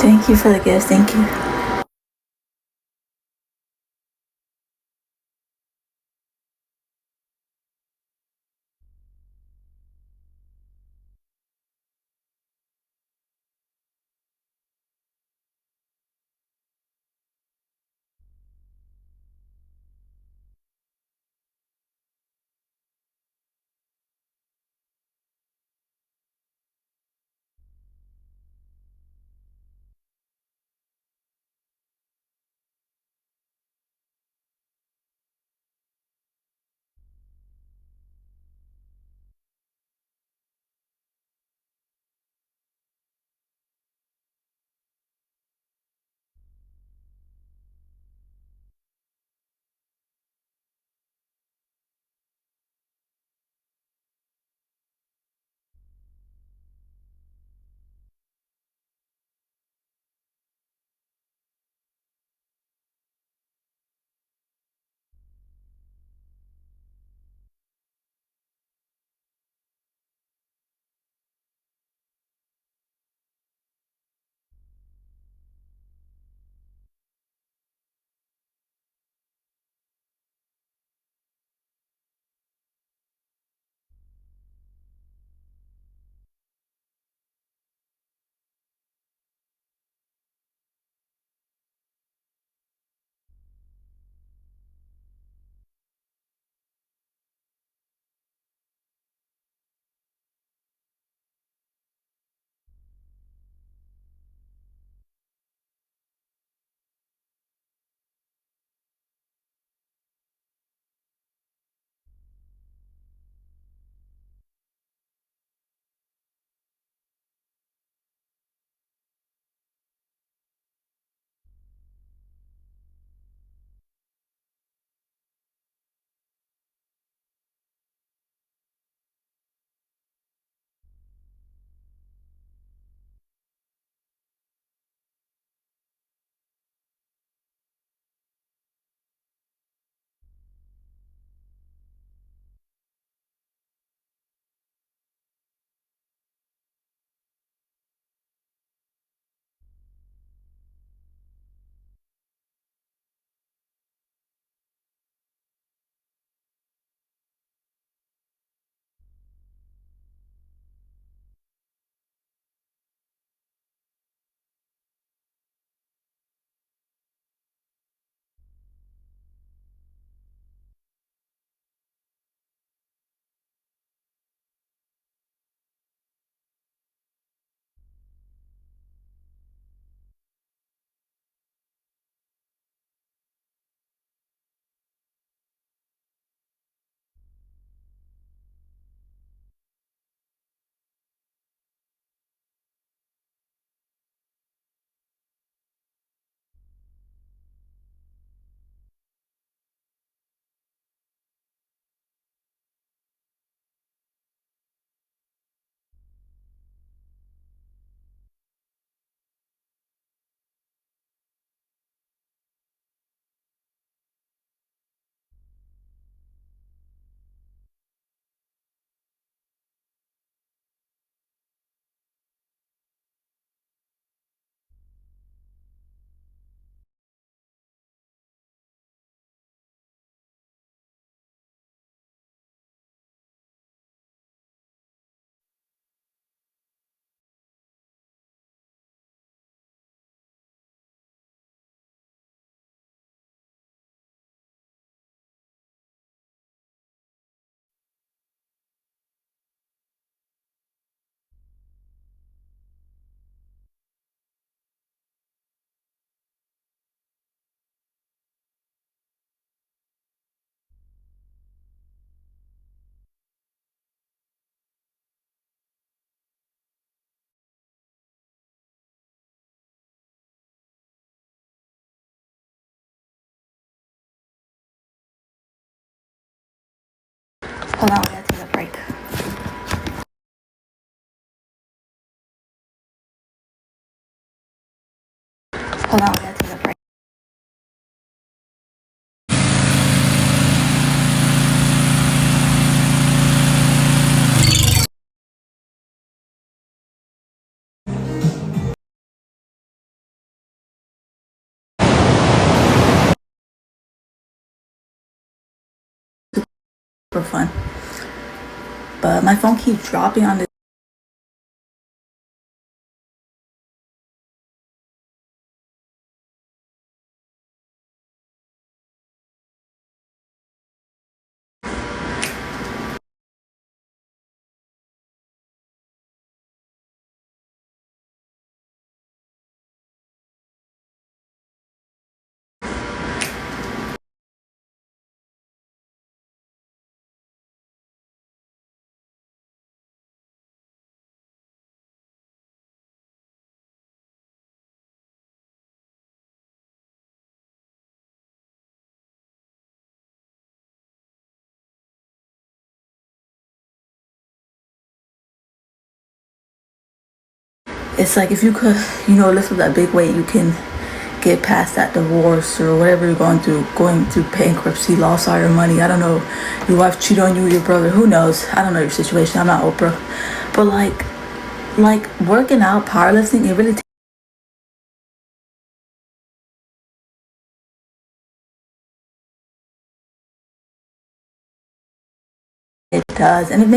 Thank you for the gift. Thank you. Hold on, we gotta take a break. Hold on, we gotta take a break. for fun. But my phone keeps dropping on this. It's like if you could, lift up that big weight, you can get past that divorce or whatever you're going through bankruptcy, lost all your money. I don't know, your wife cheated on you, your brother, who knows? I don't know your situation. I'm not Oprah, but like working out, powerlifting, it really it does, and it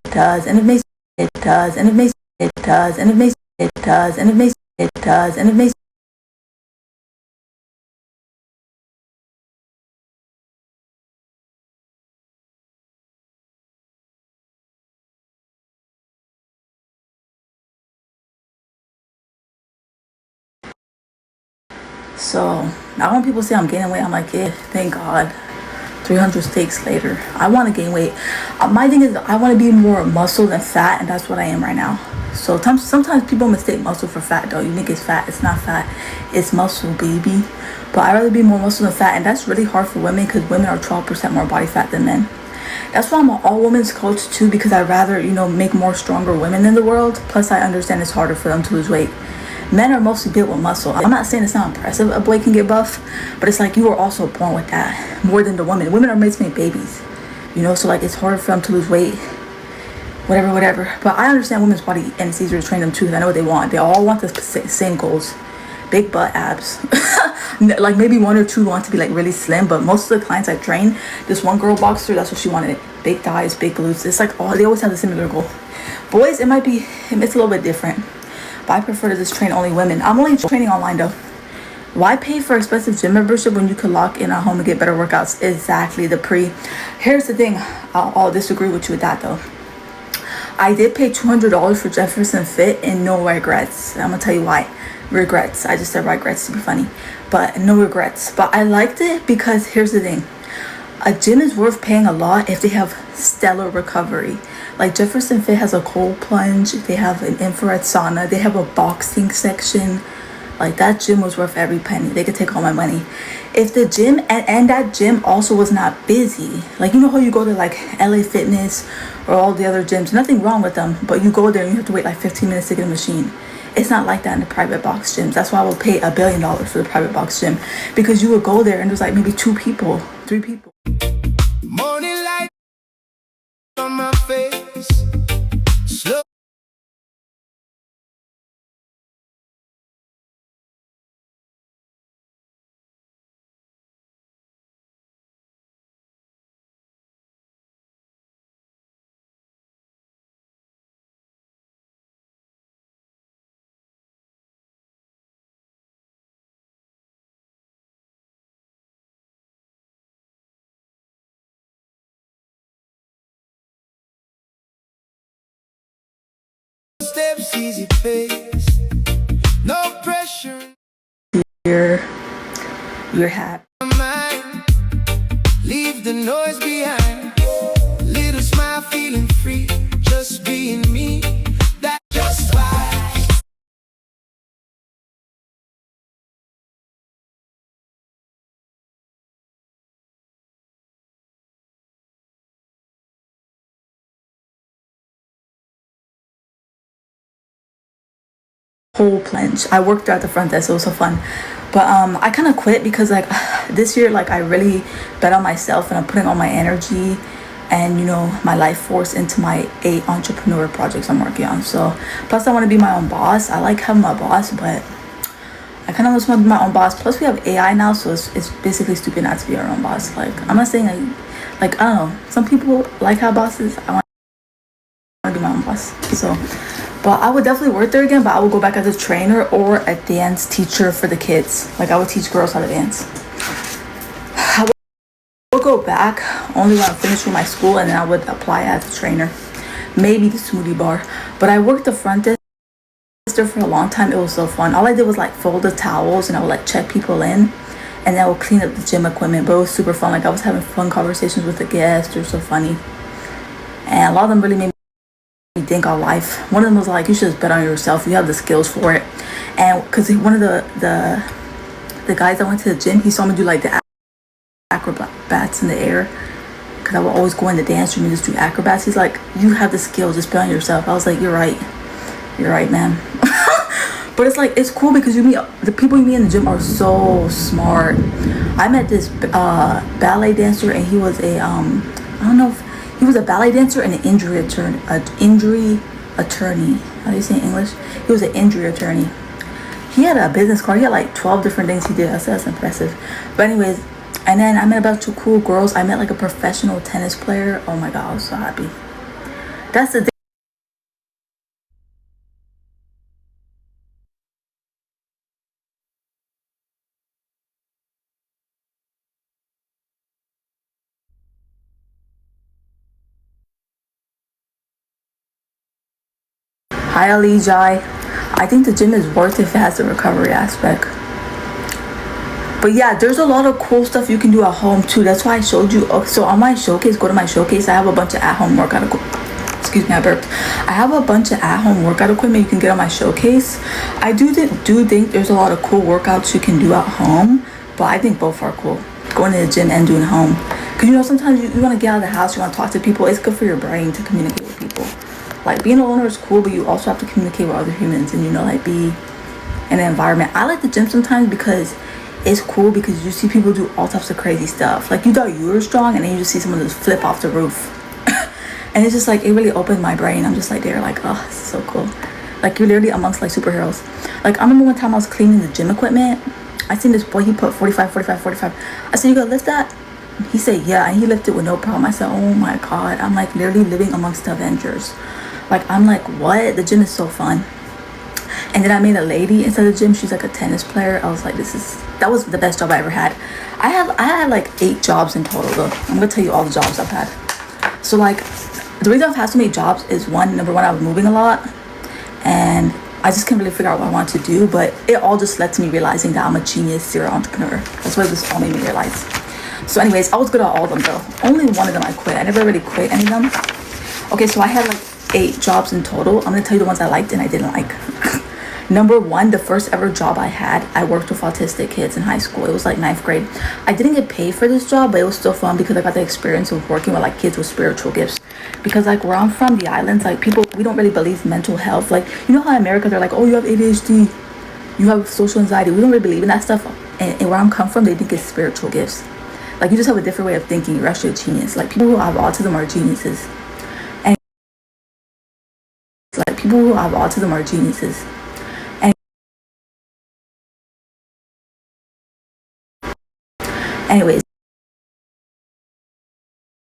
does, and it makes it does, and it makes it does, and it makes it does, and it makes it does, and it makes so now when people say I'm gaining weight, I'm like, yeah, thank God. 300 steaks later, I want to gain weight. My thing is, I want to be more muscle than fat, and that's what I am right now. So sometimes people mistake muscle for fat, though. You think it's fat, it's not fat, it's muscle, baby. But I'd rather be more muscle than fat, and that's really hard for women because women are 12% more body fat than men. That's why I'm an all women's coach too, because I'd rather, make more stronger women in the world. Plus, I understand it's harder for them to lose weight. Men are mostly built with muscle. I'm not saying it's not impressive a boy can get buff, but it's like you were also born with that more than the women. Women are made to make babies, so like it's harder for them to lose weight, whatever. But I understand women's body, and it's easier to train them too because I know what they want. They all want the same goals: big butt, abs. Like maybe one or two want to be like really slim, but most of the clients I train, this one girl boxer, that's what she wanted: big thighs, big glutes. It's like they always have the similar goal. Boys, it's a little bit different. But I prefer to just train only women. I'm only training online though. Why pay for expensive gym membership when you could lock in at home and get better workouts? Exactly, Here's the thing. I'll disagree with you with that though. I did pay $200 for Jefferson Fit and no regrets. I'm gonna tell you why. Regrets. I just said regrets to be funny, but no regrets. But I liked it because here's the thing. A gym is worth paying a lot if they have stellar recovery. Like Jefferson Fit has a cold plunge, they have an infrared sauna, they have a boxing section. Like that gym was worth every penny. They could take all my money. If the gym and that gym also was not busy, like how you go to like LA Fitness or all the other gyms, nothing wrong with them, but you go there and you have to wait like 15 minutes to get a machine. It's not like that in the private box gyms. That's why I will pay $1 billion for the private box gym, because you would go there and there's like maybe 2 people, 3 people. Morning light on my face. Slow. Steps, easy pace. No pressure. You're happy. Mind. Leave the noise behind. Little smile, feeling free. Just being me. That just fine. Whole plunge. I worked there at the front desk. It was so fun. But I kind of quit because like this year, like I really bet on myself and I'm putting all my energy and my life force into my 8 entrepreneur projects I'm working on. So plus I want to be my own boss. I like having my boss, but I kind of just want to be my own boss. Plus, we have AI now, so it's basically stupid not to be our own boss. Like, I'm not saying like I don't know. Some people like how bosses. I want to be my own boss. So, but I would definitely work there again. But I would go back as a trainer or a dance teacher for the kids. Like, I would teach girls how to dance. I would go back only when I'm finished with my school, and then I would apply as a trainer. Maybe the smoothie bar. But I worked the front desk there for a long time. It was so fun. All I did was like fold the towels, and I would like check people in, and then I would clean up the gym equipment. But it was super fun. Like, I was having fun conversations with the guests. They're so funny, and a lot of them really made me think on life. One of them was like, you should just bet on yourself, you have the skills for it. And because one of the guys that went to the gym, he saw me do like the acrobats in the air, because I would always go in the dance room and just do acrobats. He's like, you have the skills, just bet on yourself. I was like, you're right, man. But it's like, it's cool because you meet the people you meet in the gym are so smart. I met this ballet dancer, and he was a I don't know if he was a ballet dancer and an injury attorney. How do you say in English? He was an injury attorney. He had a business card. He had like 12 different things he did. I said, that's impressive. But anyways, and then I met a bunch of cool girls. I met like a professional tennis player. Oh my god, I was so happy. That's the thing. Hi Alijai. I think the gym is worth it if it has the recovery aspect. But yeah, there's a lot of cool stuff you can do at home too. That's why I showed you. So on my showcase, go to my showcase. I have a bunch of at-home workout equipment. Excuse me, I burped. I have a bunch of at-home workout equipment you can get on my showcase. I do think there's a lot of cool workouts you can do at home, but I think both are cool. Going to the gym and doing home. Because you know, sometimes you want to get out of the house, you want to talk to people. It's good for your brain to communicate with people. Like, being a loner is cool, but you also have to communicate with other humans and, you know, like, be in an environment. I like the gym sometimes because it's cool, because you see people do all types of crazy stuff. Like, you thought you were strong, and then you just see someone just flip off the roof. And it's just like, it really opened my brain. I'm just like, they're like, oh, this is so cool. Like, you're literally amongst like superheroes. Like, I remember one time I was cleaning the gym equipment. I seen this boy, he put 45. I said, you gonna lift that? He said, yeah, and he lifted with no problem. I said, oh my god, I'm like literally living amongst the Avengers. Like, I'm like, what? The gym is so fun. And then I made a lady inside the gym. She's like a tennis player. I was like, that was the best job I ever had. I had like 8 jobs in total though. I'm gonna tell you all the jobs I've had. So like, the reason I've had so many jobs is number one, I was moving a lot, and I just couldn't really figure out what I wanted to do, but it all just led to me realizing that I'm a genius serial entrepreneur. That's what this all made me realize. So anyways, I was good at all of them though. Only one of them I quit. I never really quit any of them. Okay, so I had like 8 jobs in total. I'm gonna tell you the ones I liked and I didn't like. Number one, the first ever job I had, I worked with autistic kids in high school. It was like 9th grade. I didn't get paid for this job, but it was still fun because I got the experience of working with like kids with spiritual gifts. Because like where I'm from, the islands, like people, we don't really believe mental health. Like, you know how in America they're like, oh, you have ADHD, you have social anxiety. We don't really believe in that stuff. And where I'm come from, they think it's spiritual gifts. Like, you just have a different way of thinking. You're actually a genius. Like, people who have autism are geniuses. And like, people who have autism are geniuses. Anyways,